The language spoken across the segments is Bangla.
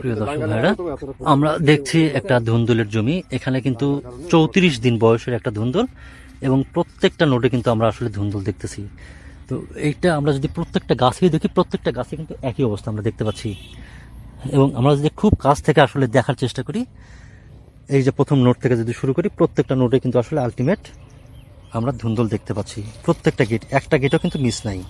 প্রিয় দর্শক ভাইরা, আমরা দেখছি একটা ধুন্দুলের জমি। এখানে কিন্তু 34 দিন বয়সের একটা ধুন্দুল এবং প্রত্যেকটা নোটে কিন্তু আমরা আসলে ধুন্দুল দেখতেছি। তো এইটা আমরা যদি প্রত্যেকটা গাছেই দেখি, প্রত্যেকটা গাছে কিন্তু একই অবস্থা আমরা দেখতে পাচ্ছি। এবং আমরা যদি খুব কাছ থেকে আসলে দেখার চেষ্টা করি, এই যে প্রথম নোট থেকে যদি শুরু করি, প্রত্যেকটা নোটে কিন্তু আসলে আলটিমেট আমরা ধুন্দুল দেখতে পাচ্ছি। প্রত্যেকটা গেট, একটা গেটও কিন্তু মিস নাই।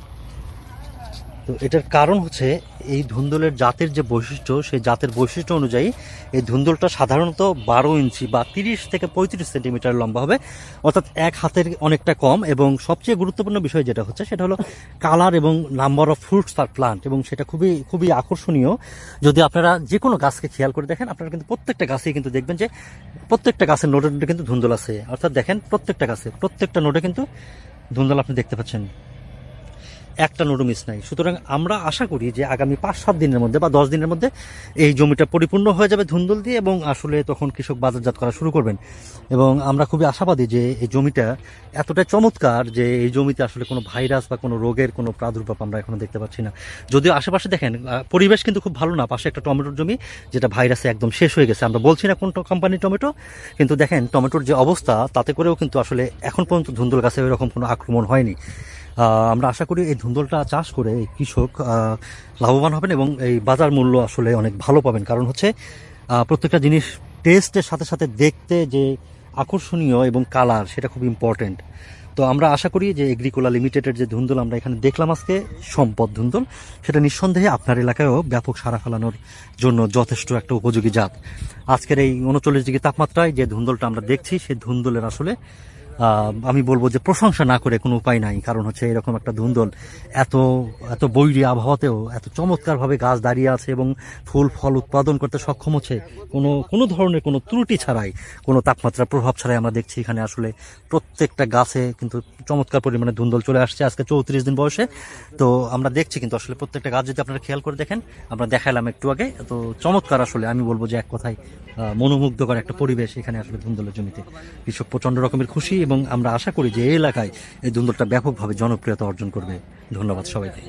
তো এটার কারণ হচ্ছে এই ধুন্দুলের জাতের যে বৈশিষ্ট্য, সেই জাতের বৈশিষ্ট্য অনুযায়ী এই ধুন্দুলটা সাধারণত 12 ইঞ্চি বা 30 থেকে 35 সেন্টিমিটার লম্বা হবে, অর্থাৎ এক হাতের অনেকটা কম। এবং সবচেয়ে গুরুত্বপূর্ণ বিষয় যেটা হচ্ছে সেটা হলো কালার এবং number of fruits per plant, এবং সেটা খুবই খুবই আকর্ষণীয়। যদি আপনারা যে কোনো গাছকে খেয়াল করে দেখেন, আপনারা কিন্তু প্রত্যেকটা গাছেই কিন্তু দেখবেন যে প্রত্যেকটা গাছের নোটে নোটে কিন্তু ধুন্দুল আছে। অর্থাৎ দেখেন প্রত্যেকটা গাছে, প্রত্যেকটা নোটে কিন্তু ধুন্দুল আপনি দেখতে পাচ্ছেন, একটা নোটও মিস নাই। সুতরাং আমরা আশা করি যে আগামী 5-7 দিনের মধ্যে বা 10 দিনের মধ্যে এই জমিটা পরিপূর্ণ হয়ে যাবে ধুন্দুল দিয়ে, এবং আসলে তখন কৃষক বাজারজাত করা শুরু করবেন। এবং আমরা খুবই আশাবাদী যে এই জমিটা এতটাই চমৎকার যে এই জমিতে আসলে কোনো ভাইরাস বা কোনো রোগের কোনো প্রাদুর্ভাব আমরা এখনো দেখতে পাচ্ছি না। যদিও আশেপাশে দেখেন পরিবেশ কিন্তু খুব ভালো না, পাশে একটা টমেটোর জমি যেটা ভাইরাসে একদম শেষ হয়ে গেছে। আমরা বলছি না কোন কোম্পানির টমেটো, কিন্তু দেখেন টমেটোর যে অবস্থা, তাতে করেও কিন্তু আসলে এখন পর্যন্ত ধুন্দুল গাছে এরকম কোনো আক্রমণ হয়নি। আমরা আশা করি এই ধুন্দুলটা চাষ করে এই কৃষক লাভবান হবেন এবং এই বাজার মূল্য আসলে অনেক ভালো পাবেন। কারণ হচ্ছে প্রত্যেকটা জিনিস টেস্টের সাথে সাথে দেখতে যে আকর্ষণীয় এবং কালার, সেটা খুব ইম্পর্টেন্ট। তো আমরা আশা করি যে এগ্রিকোলা লিমিটেডের যে ধুন্দুল আমরা এখানে দেখলাম আজকে, সম্পদ ধুন্দুল, সেটা নিঃসন্দেহে আপনার এলাকায়ও ব্যাপক সাড়া ফেলানোর জন্য যথেষ্ট একটা উপযোগী জাত। আজকের এই 39 ডিগ্রি তাপমাত্রায় যে ধুন্দুলটা আমরা দেখছি, সেই ধুন্দুলের আসলে আমি বলবো যে প্রশংসা না করে কোনো উপায় নাই। কারণ হচ্ছে এরকম একটা ধুন্দুল এত এত বৈরী আবহাওয়াতেও এত চমৎকারভাবে গাছ দাঁড়িয়ে আছে এবং ফুল ফল উৎপাদন করতে সক্ষম হচ্ছে কোনো ধরনের কোনো ত্রুটি ছাড়াই, কোনো তাপমাত্রার প্রভাব ছাড়াই। আমরা দেখছি এখানে আসলে প্রত্যেকটা গাছে কিন্তু চমৎকার পরিমাণে ধুন্দুল চলে আসছে আজকে 34 দিন বয়সে। তো আমরা দেখছি কিন্তু আসলে প্রত্যেকটা গাছ যদি আপনারা খেয়াল করে দেখেন, আমরা দেখালাম একটু আগে, তো চমৎকার আসলে আমি বলবো যে এক কথায় মনোমুগ্ধকর একটা পরিবেশ এখানে আসলে ধুন্দুলের জমিতে। কৃষক প্রচন্ড রকমের খুশি এবং আমরা আশা করি যে এই এলাকায় এই ধুন্দুলটা ব্যাপকভাবে জনপ্রিয়তা অর্জন করবে। ধন্যবাদ সবাইকে।